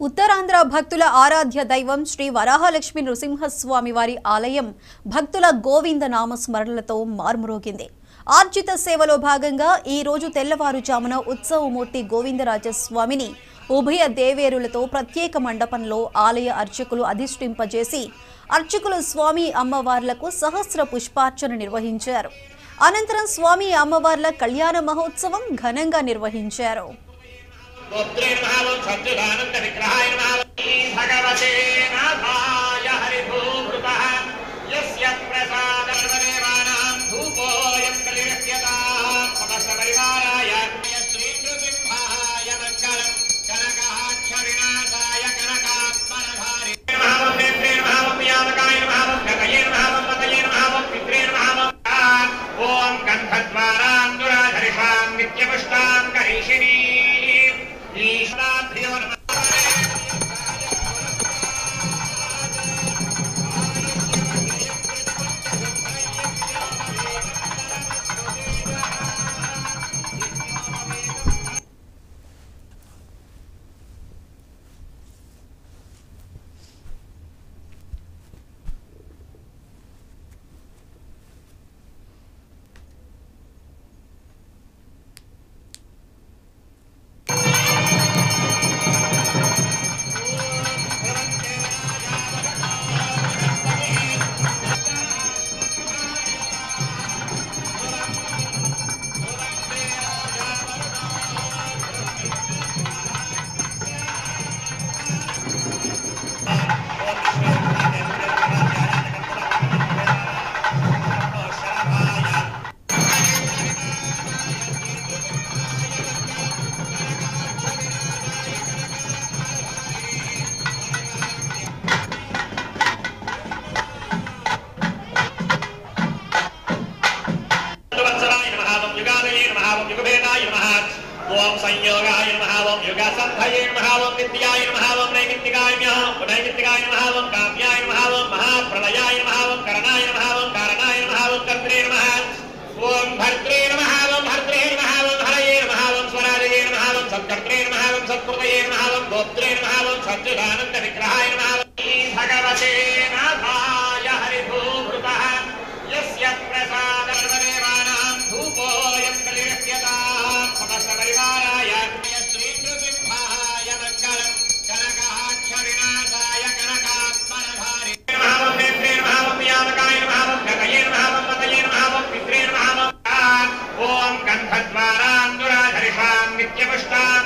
ఉత్తరాంధ్ర భక్తుల ఆరాధ్య దైవం శ్రీ వరాహలక్ష్మి నృసింహస్వామి వారి ఆలయం భక్తుల గోవింద నామ స్మరణలతో మార్మురోగింది. ఆర్జిత సేవలో భాగంగా ఈ రోజు తెల్లవారుజామున ఉత్సవమూర్తి గోవిందరాజస్వామిని ఉభయ దేవేరులతో ప్రత్యేక మండపంలో ఆలయ అర్చకులు అధిష్ఠింపజేసి అర్చకులు స్వామి అమ్మవార్లకు సహస్ర పుష్పార్చన నిర్వహించారు. అనంతరం స్వామి అమ్మవార్ల కళ్యాణ మహోత్సవం ఘనంగా నిర్వహించారు. ओम संयोगाय नमः ओम युगसंधये नमः ओम नित्याय नमः ओम नैमित्तिकाय नमः ओम काम्याय नमः ओम महाप्रलयाय नमः ओम करणाय नमः ओम कारणाय नमः ओम कर्त्रे नमः ओम भर्त्रे नमः ओम हरये नमः ओम स्वराजये नमः ओम सत्कर्त्रे नमः ओम सत्कृतये नमः ओम गोप्त्रे नमः ओम सच्चिदानंद विग्रहाय नमः ओम भगवते नाथाय हरिभूभृतः यस्य प्रसाद सर्वदेवानां धूपोऽयं कलिरक्ष्यता समस्त परिवाराय श्री नृसिंहाय मंगलम् कनकाक्षविनाशाय कनकात्मनधारि नमः ओम नेत्रे नमः ओम यामकाय नमः ओम गतये नमः ओम पतये नमः ओम पित्रे नमः ओम गन्धद्वारां दुराधरिषां नित्यपुष्टां